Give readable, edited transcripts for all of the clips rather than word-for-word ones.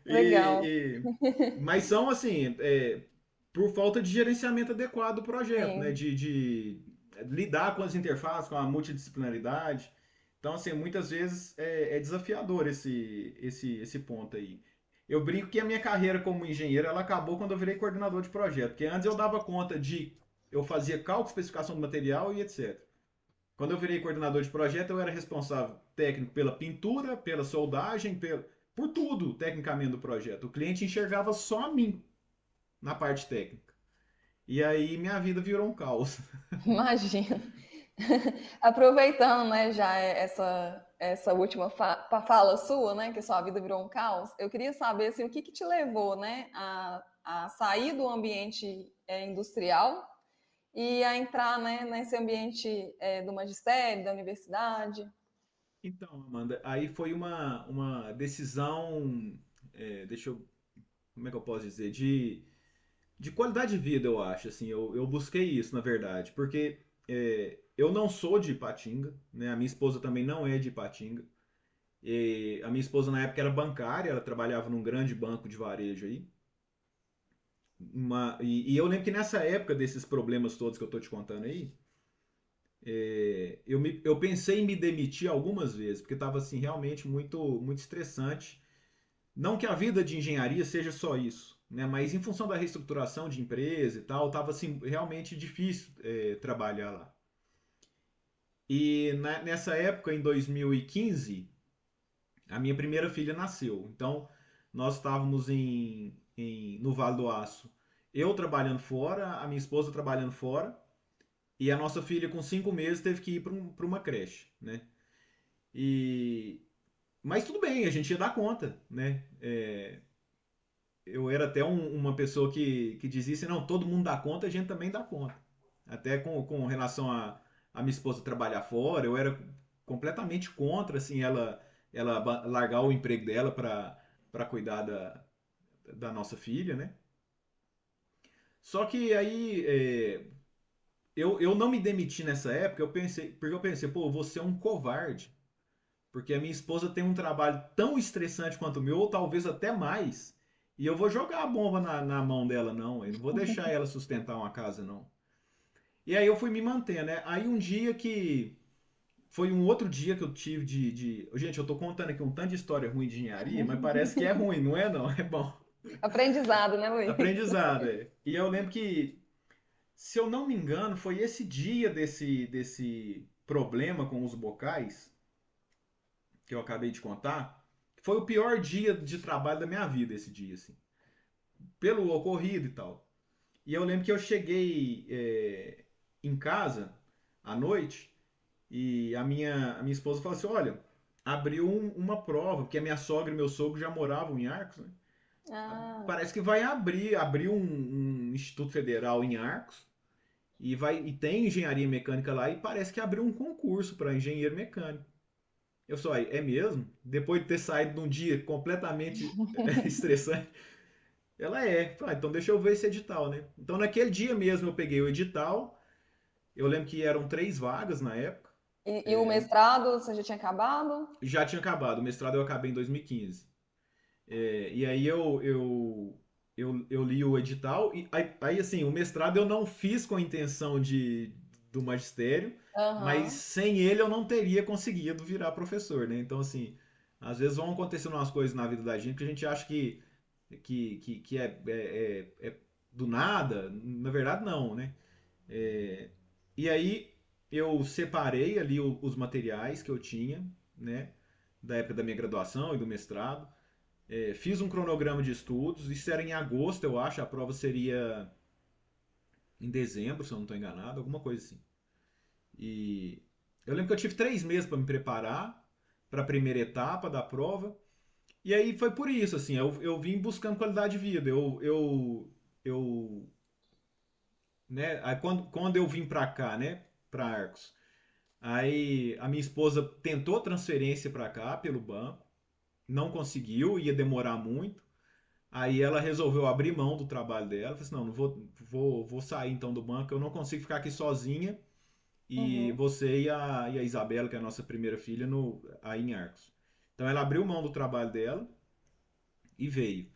Legal. Mas são assim, por falta de gerenciamento adequado do projeto, né? Sim. De lidar com as interfaces, com a multidisciplinaridade. Então, assim, muitas vezes é desafiador esse ponto aí. Eu brinco que a minha carreira como engenheiro ela acabou quando eu virei coordenador de projeto, porque antes eu dava conta eu fazia cálculo, especificação do material e etc. Quando eu virei coordenador de projeto, eu era responsável técnico pela pintura, pela soldagem, por tudo tecnicamente do projeto. O cliente enxergava só a mim na parte técnica. E aí minha vida virou um caos. Imagino. Aproveitando, né, já essa última fala sua, né, que sua vida virou um caos, eu queria saber assim, o que, que te levou, né, a sair do ambiente industrial e a entrar, né, nesse ambiente do magistério, da universidade. Então, Amanda, aí foi uma decisão, deixa eu, como é que eu posso dizer, de qualidade de vida, eu acho. Assim, eu busquei isso, na verdade, porque eu não sou de Ipatinga, né? A minha esposa também não é de Ipatinga. E a minha esposa na época era bancária, ela trabalhava num grande banco de varejo aí. E eu lembro que nessa época desses problemas todos que eu tô te contando aí, eu pensei em me demitir algumas vezes, porque estava assim, realmente muito estressante. Não que a vida de engenharia seja só isso, né? Mas em função da reestruturação de empresa e tal, estava assim, realmente difícil trabalhar lá. E nessa época, em 2015, a minha primeira filha nasceu. Então, nós estávamos no Vale do Aço. Eu trabalhando fora, a minha esposa trabalhando fora, e a nossa filha, com 5 meses, teve que ir para uma creche, né? E... Mas tudo bem, a gente ia dar conta, né? Eu era até uma pessoa que dizia assim, não, todo mundo dá conta, a gente também dá conta. Até com relação a minha esposa trabalhar fora, eu era completamente contra, assim, ela largar o emprego dela para cuidar da nossa filha, né? Só que aí eu não me demiti nessa época, porque eu pensei, pô, eu vou ser um covarde, porque a minha esposa tem um trabalho tão estressante quanto o meu, ou talvez até mais, e eu vou jogar a bomba na mão dela, não. Eu não vou deixar ela sustentar uma casa, não. E aí eu fui me manter, né? Aí um dia que. Foi um outro dia que eu tive Gente, eu tô contando aqui um tanto de história ruim de engenharia, mas parece que é ruim, não é não? É bom. Aprendizado, né, Luiz? Aprendizado, é. E eu lembro que, se eu não me engano, foi esse dia desse problema com os bocais, que eu acabei de contar, que foi o pior dia de trabalho da minha vida, esse dia, assim. Pelo ocorrido e tal. E eu lembro que eu cheguei em casa à noite e a minha esposa falou assim: Olha, abriu uma prova, porque a minha sogra e meu sogro já moravam em Arcos, né? Ah, Parece que vai abrir um Instituto Federal em Arcos e tem engenharia mecânica lá e parece que abriu um concurso para engenheiro mecânico. Eu só, é mesmo? Depois de ter saído de um dia completamente estressante, ela é. Falei, então deixa eu ver esse edital, né? Então naquele dia mesmo eu peguei o edital. Eu lembro que eram 3 vagas na época. e o mestrado, você já tinha acabado? Já tinha acabado. O mestrado eu acabei em 2015. E aí eu li o edital. E aí, assim, o mestrado eu não fiz com a intenção do magistério, mas Aham. sem ele eu não teria conseguido virar professor, né? Então, assim, às vezes vão acontecendo umas coisas na vida da gente que a gente acha que é do nada. Na verdade, não, né? E aí eu separei ali os materiais que eu tinha, né? Da época da minha graduação e do mestrado. Fiz um cronograma de estudos, isso era em agosto, eu acho, a prova seria em dezembro, se eu não estou enganado, alguma coisa assim. E eu lembro que eu tive 3 meses para me preparar para a primeira etapa da prova, e aí foi por isso, assim, eu vim buscando qualidade de vida. Eu né, aí quando eu vim para cá, né, para Arcos, aí a minha esposa tentou transferência para cá pelo banco, não conseguiu, ia demorar muito. Aí ela resolveu abrir mão do trabalho dela. Falou assim: não, não vou sair então do banco, eu não consigo ficar aqui sozinha. E Uhum. você e a Isabela, que é a nossa primeira filha, aí em Arcos. Então ela abriu mão do trabalho dela e veio.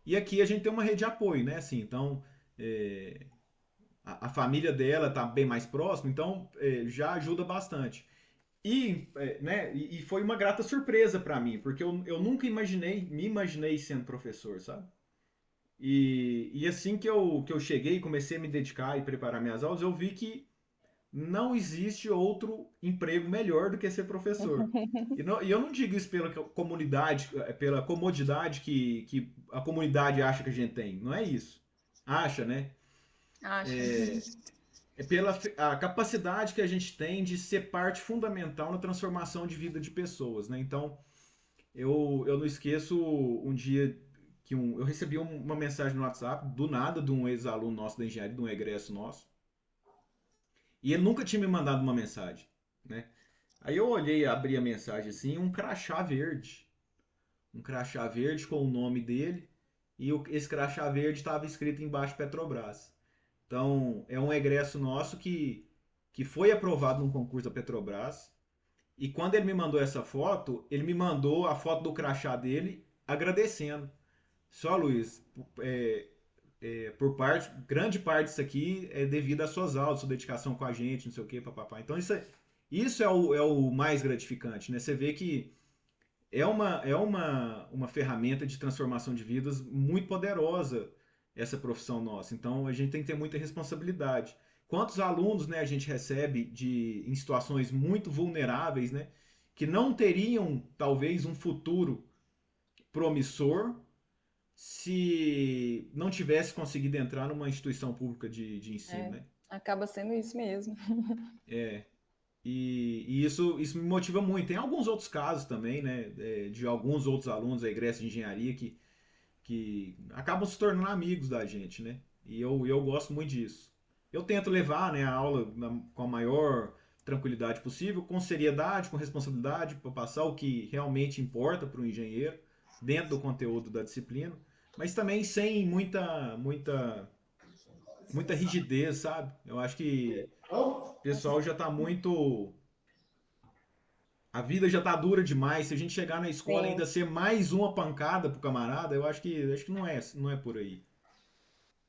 E aqui a gente tem uma rede de apoio, né? Assim, então, é, a família dela está bem mais próxima, então já ajuda bastante. E foi uma grata surpresa para mim, porque eu nunca me imaginei sendo professor, sabe? E assim que eu cheguei, comecei a me dedicar e preparar minhas aulas, eu vi que não existe outro emprego melhor do que ser professor. E eu não digo isso pela comunidade, pela comodidade que a comunidade acha que a gente tem. Não é isso. Acha, né? Acho. É pela a capacidade que a gente tem de ser parte fundamental na transformação de vida de pessoas, né? Então, eu não esqueço um dia que eu recebi uma mensagem no WhatsApp, do nada, de um ex-aluno nosso da engenharia, de um egresso nosso, e ele nunca tinha me mandado uma mensagem, né? Aí eu olhei, abri a mensagem assim, um crachá verde. Um crachá verde com o nome dele, e esse crachá verde estava escrito embaixo Petrobras. Então, é um egresso nosso que foi aprovado num concurso da Petrobras. E quando ele me mandou essa foto, ele me mandou a foto do crachá dele agradecendo. Só, Luiz, por parte, grande parte disso aqui é devido às suas aulas, sua dedicação com a gente, não sei o que, papapá. Então, isso é o mais gratificante, né? Você vê que uma ferramenta de transformação de vidas muito poderosa, essa profissão nossa. Então, a gente tem que ter muita responsabilidade. Quantos alunos, né, a gente recebe em situações muito vulneráveis, né, que não teriam, talvez, um futuro promissor se não tivesse conseguido entrar numa instituição pública de ensino, É, né? acaba sendo isso mesmo. É, e isso me motiva muito. Tem alguns outros casos também, né, de alguns outros alunos da egresso de engenharia que acabam se tornando amigos da gente, né? E eu gosto muito disso. Eu tento levar, né, a aula com a maior tranquilidade possível, com seriedade, com responsabilidade, para passar o que realmente importa para o engenheiro, dentro do conteúdo da disciplina, mas também sem muita rigidez, sabe? Eu acho que o pessoal já está muito. A vida já tá dura demais. Se a gente chegar na escola e Sim, ainda ser mais uma pancada pro camarada, eu acho que não é por aí.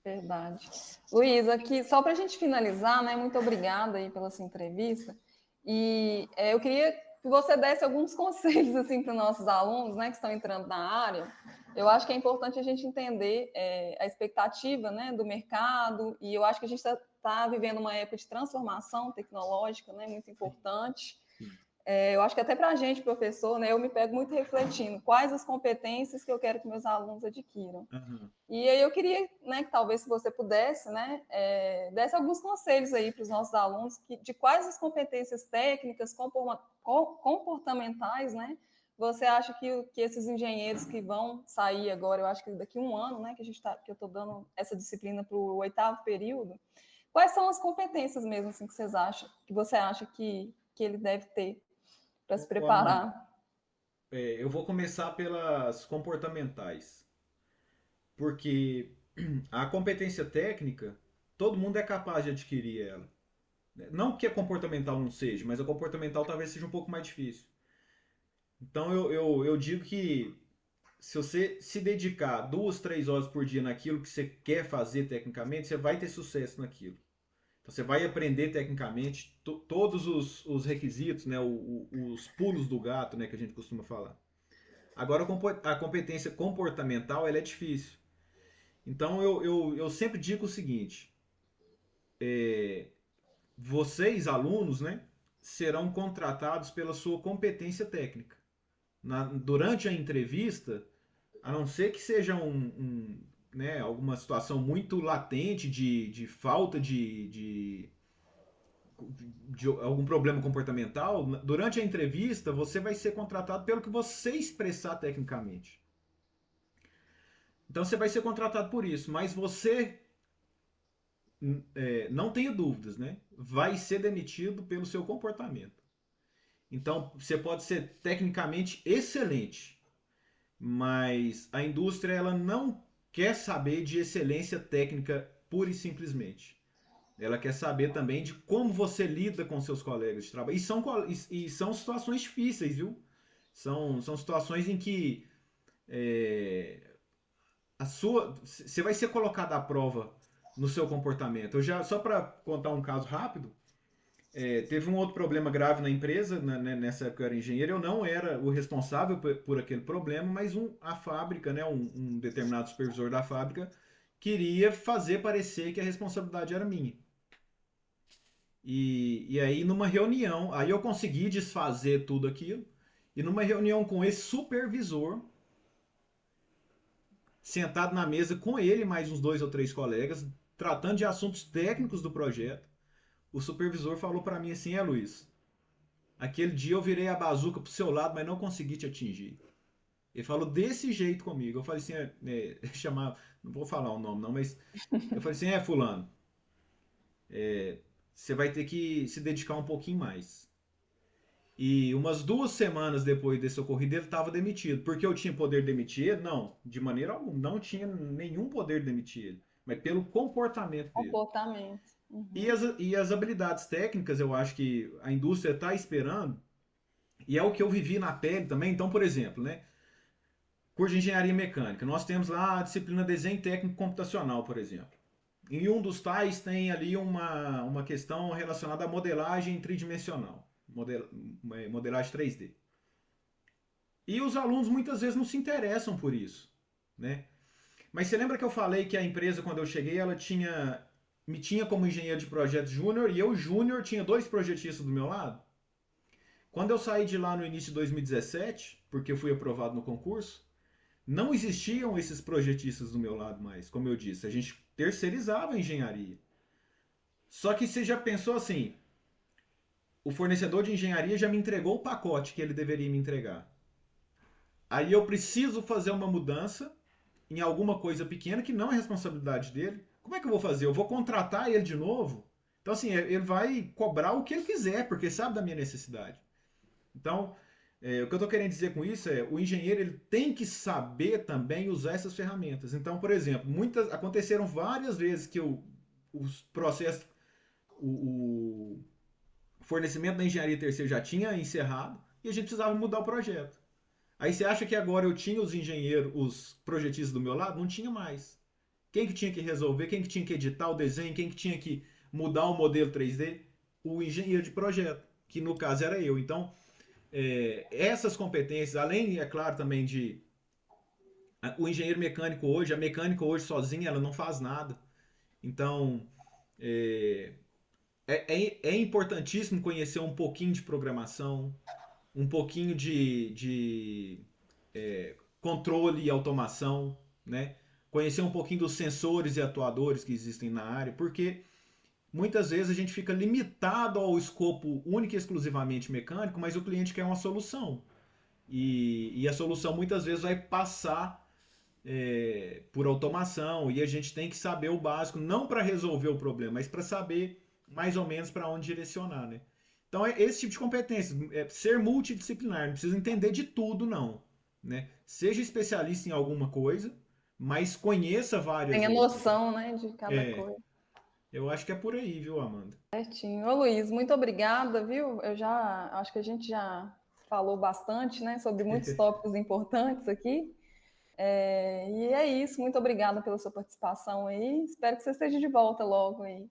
verdade. Luiz, aqui, só para a gente finalizar, né? Muito obrigada aí pela sua entrevista. E eu queria que você desse alguns conselhos assim para os nossos alunos, né, que estão entrando na área. Eu acho que é importante a gente entender a expectativa, né, do mercado. E eu acho que a gente está vivendo uma época de transformação tecnológica, né, muito Sim, importante. sim. Eu acho que até para a gente, professor, né, eu me pego muito refletindo quais as competências que eu quero que meus alunos adquiram. Aham. E aí eu queria, né, que talvez se você pudesse, né, desse alguns conselhos aí para os nossos alunos de quais as competências técnicas, comportamentais, né, você acha que esses engenheiros que vão sair agora, eu acho que daqui a um ano, né, que eu estou dando essa disciplina para o oitavo período, quais são as competências mesmo assim que você acha que ele deve ter para se Ó, Amanda, preparar? eu vou começar pelas comportamentais, porque a competência técnica, todo mundo é capaz de adquirir ela. Não que a comportamental não seja, mas a comportamental talvez seja um pouco mais difícil. Então eu digo que se você se dedicar 2, 3 horas por dia naquilo que você quer fazer tecnicamente, você vai ter sucesso naquilo. Então você vai aprender tecnicamente todos os requisitos, né, os pulos do gato, né, que a gente costuma falar. Agora a competência comportamental ela é difícil. Então eu sempre digo o seguinte: vocês, alunos, né, serão contratados pela sua competência técnica. Durante a entrevista, a não ser que seja né, alguma situação muito latente de falta de algum problema comportamental, durante a entrevista você vai ser contratado pelo que você expressar tecnicamente. Então você vai ser contratado por isso, mas você não tenha dúvidas, né? Vai ser demitido pelo seu comportamento. Então você pode ser tecnicamente excelente, mas a indústria ela não quer saber de excelência técnica pura e simplesmente. Ela quer saber também de como você lida com seus colegas de trabalho. E são situações difíceis, viu? São situações em que você vai ser colocado à prova no seu comportamento. Só para contar um caso rápido, teve um outro problema grave na empresa, nessa época eu era engenheiro, eu não era o responsável por aquele problema, mas a fábrica, né, um determinado supervisor da fábrica, queria fazer parecer que a responsabilidade era minha. E aí, numa reunião, aí eu consegui desfazer tudo aquilo, e numa reunião com esse supervisor, sentado na mesa com ele, mais uns 2 ou 3 colegas, tratando de assuntos técnicos do projeto, o supervisor falou para mim assim: Luiz, aquele dia eu virei a bazuca pro seu lado, mas não consegui te atingir. Ele falou desse jeito comigo. Eu falei assim, chamar, não vou falar o nome não, mas eu falei assim, fulano, você vai ter que se dedicar um pouquinho mais. E umas 2 semanas depois desse ocorrido, ele estava demitido. Porque eu tinha poder de demitir ele? Não, de maneira alguma. Não tinha nenhum poder de demitir ele. Mas pelo comportamento dele. Comportamento. E as habilidades técnicas, eu acho que a indústria está esperando, e é o que eu vivi na pele também. Então, por exemplo, né? Curso de engenharia mecânica. Nós temos lá a disciplina desenho técnico computacional, por exemplo. Em um dos tais tem ali uma questão relacionada à modelagem tridimensional, modelagem 3D. E os alunos muitas vezes não se interessam por isso, né? Mas você lembra que eu falei que a empresa, quando eu cheguei, ela me tinha como engenheiro de projetos júnior, e eu júnior tinha 2 projetistas do meu lado? Quando eu saí de lá no início de 2017, porque eu fui aprovado no concurso, não existiam esses projetistas do meu lado mais, como eu disse. A gente terceirizava a engenharia. Só que você já pensou assim, o fornecedor de engenharia já me entregou o pacote que ele deveria me entregar. Aí eu preciso fazer uma mudança em alguma coisa pequena que não é responsabilidade dele. Como é que eu vou fazer? Eu vou contratar ele de novo? Então, assim, ele vai cobrar o que ele quiser, porque sabe da minha necessidade. Então, o que eu estou querendo dizer com isso é o engenheiro ele tem que saber também usar essas ferramentas. Então, por exemplo, aconteceram várias vezes que os processos, o fornecimento da engenharia terceira já tinha encerrado e a gente precisava mudar o projeto. Aí você acha que agora eu tinha os engenheiros, os projetistas do meu lado? Não tinha mais. Quem que tinha que resolver? Quem que tinha que editar o desenho? Quem que tinha que mudar o modelo 3D? O engenheiro de projeto, que no caso era eu. Então, essas competências, além, é claro, também de o engenheiro mecânico hoje, a mecânica hoje sozinha, ela não faz nada. Então, é, é importantíssimo conhecer um pouquinho de programação, um pouquinho de controle e automação, né? Conhecer um pouquinho dos sensores e atuadores que existem na área, porque muitas vezes a gente fica limitado ao escopo único e exclusivamente mecânico, mas o cliente quer uma solução. E a solução muitas vezes vai passar por automação, e a gente tem que saber o básico, não para resolver o problema, mas para saber mais ou menos para onde direcionar, né? Então é esse tipo de competência, ser multidisciplinar, não precisa entender de tudo, não, né? Seja especialista em alguma coisa, mas conheça várias Tenha outras, né? noção, né, de cada É, coisa. eu acho que é por aí, viu, Amanda? Certinho. Ô, Luiz, muito obrigada, viu? Acho que a gente já falou bastante, né, sobre muitos tópicos importantes aqui. E é isso, muito obrigada pela sua participação aí. Espero que você esteja de volta logo aí.